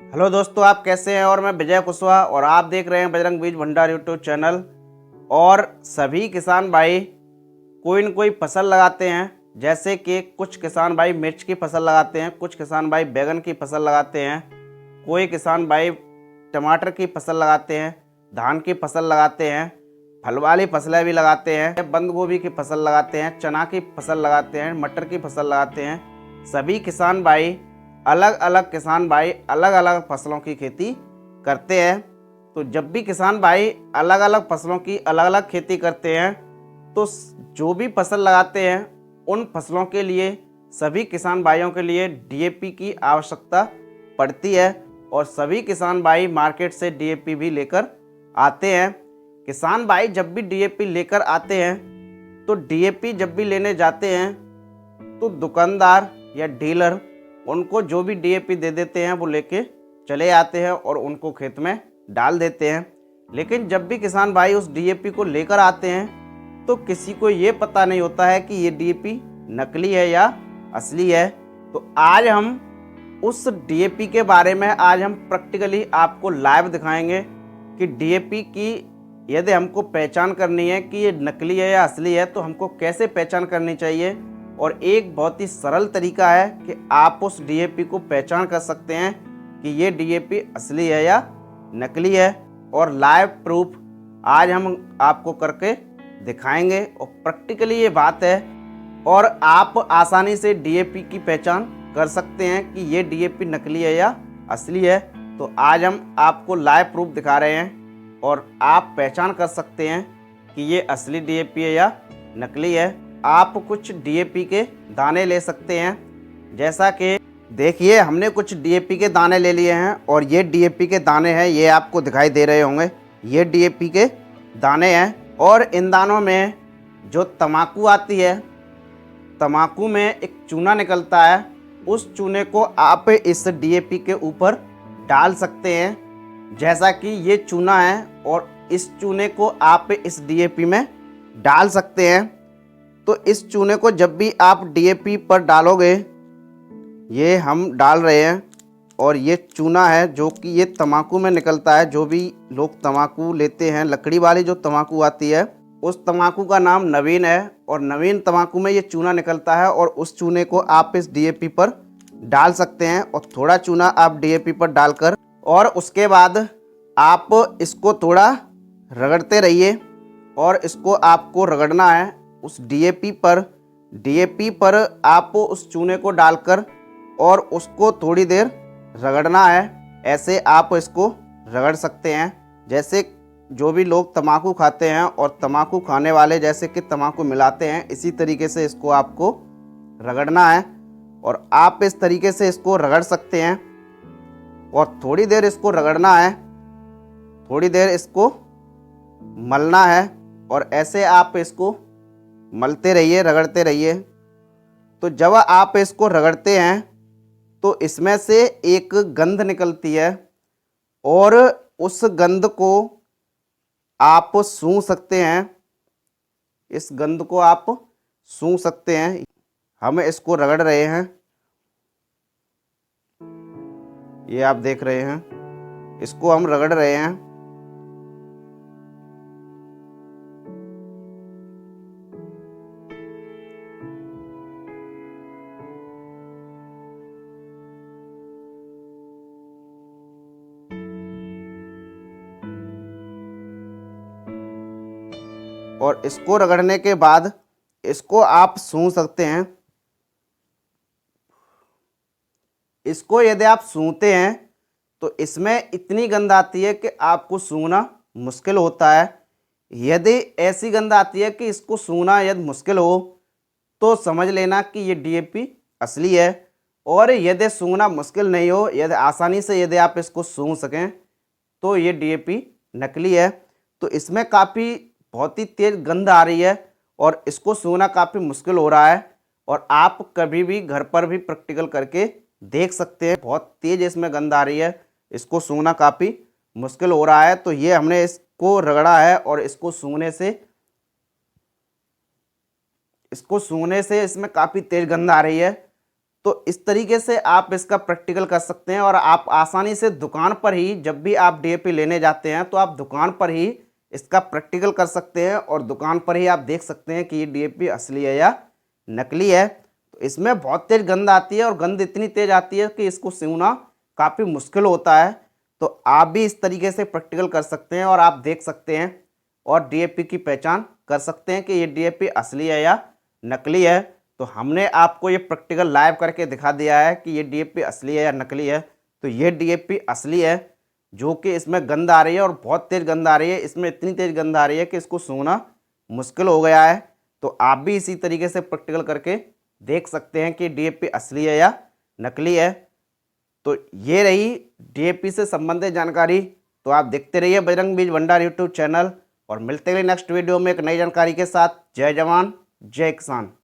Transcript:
Hello दोस्तों, आप कैसे हैं। और मैं विजय कुशवाहा और आप देख रहे हैं बजरंग बीज भंडार यूट्यूब चैनल। और सभी किसान भाई कोई न कोई फसल लगाते हैं। जैसे कि कुछ किसान भाई मिर्च की फसल लगाते हैं, कुछ किसान भाई बैगन की फसल लगाते हैं, कोई किसान भाई टमाटर की फसल लगाते हैं, धान की फसल लगाते हैं, फल वाली फसलें भी लगाते हैं, बंद गोभी की फसल लगाते हैं, चना की फसल लगाते हैं, मटर की फसल लगाते हैं। सभी किसान भाई अलग अलग किसान भाई अलग अलग फसलों की खेती करते हैं। तो जब भी किसान भाई अलग अलग फसलों की अलग अलग खेती करते हैं तो जो भी फसल लगाते हैं उन फसलों के लिए सभी किसान भाइयों के लिए डीएपी की आवश्यकता पड़ती है। और सभी किसान भाई मार्केट से डीएपी भी लेकर आते हैं। किसान भाई जब भी डीएपी लेकर आते हैं तो डीएपी जब भी लेने जाते हैं तो दुकानदार या डीलर उनको जो भी डीएपी दे देते हैं वो लेके चले आते हैं और उनको खेत में डाल देते हैं। लेकिन जब भी किसान भाई उस डीएपी को लेकर आते हैं तो किसी को ये पता नहीं होता है कि ये डीएपी नकली है या असली है। तो आज हम उस डीएपी के बारे में आज हम प्रैक्टिकली आपको लाइव दिखाएंगे कि डीएपी की यदि हमको पहचान करनी है कि ये नकली है या असली है तो हमको कैसे पहचान करनी चाहिए। और एक बहुत ही सरल तरीका है कि आप उस डीएपी को पहचान कर सकते हैं कि ये डीएपी असली है या नकली है। और लाइव प्रूफ आज हम आपको करके दिखाएंगे और प्रैक्टिकली ये बात है और आप आसानी से डीएपी की पहचान कर सकते हैं कि ये डीएपी नकली है या असली है। तो आज हम आपको लाइव प्रूफ दिखा रहे हैं और आप पहचान कर सकते हैं कि ये असली डीएपी है या नकली है। आप कुछ डीएपी के दाने ले सकते हैं। जैसा कि देखिए हमने कुछ डीएपी के दाने ले लिए हैं और ये डीएपी के दाने हैं, ये आपको दिखाई दे रहे होंगे। ये डीएपी के दाने हैं और इन दानों में जो तम्बाकू आती है, तम्बाकू में एक चूना निकलता है, उस चूने को आप इस डीएपी के ऊपर डाल सकते हैं। जैसा कि ये चूना है और इस चूने को आप इस डीएपी में डाल सकते हैं। तो इस चूने को जब भी आप डीएपी पर डालोगे, ये हम डाल रहे हैं और ये चूना है जो कि ये तम्बाकू में निकलता है। जो भी लोग तम्बाकू लेते हैं, लकड़ी वाली जो तम्बाकू आती है, उस तम्बाकू का नाम नवीन है और नवीन तम्बाकू में ये चूना निकलता है। और उस चूने को आप इस डीएपी पर डाल सकते हैं और थोड़ा चूना आप डीएपी पर डालकर और उसके बाद आप इसको थोड़ा रगड़ते रहिए और इसको आपको रगड़ना है उस डीएपी पर आप उस चूने को डालकर और उसको थोड़ी देर रगड़ना है। ऐसे आप इसको रगड़ सकते हैं। जैसे जो भी लोग तम्बाकू खाते हैं और तम्बाकू खाने वाले जैसे कि तम्बाकू मिलाते हैं, इसी तरीके से इसको आपको रगड़ना है और आप इस तरीके से इसको रगड़ सकते हैं और थोड़ी देर इसको रगड़ना है, थोड़ी देर इसको मलना है और ऐसे आप इसको मलते रहिए, रगड़ते रहिए। तो जब आप इसको रगड़ते हैं तो इसमें से एक गंध निकलती है और उस गंध को आप सूंघ सकते हैं। इस गंध को आप सूंघ सकते हैं। हम इसको रगड़ रहे हैं, ये आप देख रहे हैं, इसको हम रगड़ रहे हैं। और इसको रगड़ने के बाद इसको आप सूंघ सकते हैं। इसको यदि आप सूंघते हैं तो इसमें इतनी गंध आती है कि आपको सूंघना मुश्किल होता है। यदि ऐसी गंध आती है कि इसको सूंघना यदि मुश्किल हो तो समझ लेना कि ये डीएपी असली है। और यदि सूंघना मुश्किल नहीं हो, यदि आसानी से यदि आप इसको सूंघ सकें तो ये डीएपी नकली है। तो इसमें काफ़ी बहुत ही तेज़ गंध आ रही है और इसको सूंघना काफ़ी मुश्किल हो रहा है। और आप कभी भी घर पर भी प्रैक्टिकल करके देख सकते हैं, बहुत तेज़ इसमें गंध आ रही है, इसको सूंघना काफ़ी मुश्किल हो रहा है। तो ये हमने इसको रगड़ा है और इसको सूंघने से इसमें काफ़ी तेज़ गंध आ रही है। तो इस तरीके से आप इसका प्रैक्टिकल कर सकते हैं और आप आसानी से दुकान पर ही जब भी आप डीएपी लेने जाते हैं तो आप दुकान पर ही इसका प्रैक्टिकल कर सकते हैं और दुकान पर ही आप देख सकते हैं कि ये डीएपी असली है या नकली है। तो इसमें बहुत तेज़ गंध आती है और गंध इतनी तेज़ आती है कि इसको सूंघना काफ़ी मुश्किल होता है। तो आप भी इस तरीके से प्रैक्टिकल कर सकते हैं और आप देख सकते हैं और डीएपी की पहचान कर सकते हैं कि ये डीएपी असली है या नकली है। तो हमने आपको ये प्रैक्टिकल लाइव करके दिखा दिया है कि ये डीएपी असली है या नकली है। तो ये डीएपी असली है, जो कि इसमें गंध आ रही है और बहुत तेज़ गंध आ रही है। इसमें इतनी तेज़ गंध आ रही है कि इसको सूंघना मुश्किल हो गया है। तो आप भी इसी तरीके से प्रैक्टिकल करके देख सकते हैं कि डीएपी असली है या नकली है। तो ये रही डीएपी से संबंधित जानकारी। तो आप देखते रहिए बजरंग बीज भंडार यूट्यूब चैनल और मिलते हैं नेक्स्ट वीडियो में एक नई जानकारी के साथ। जय जवान जय किसान।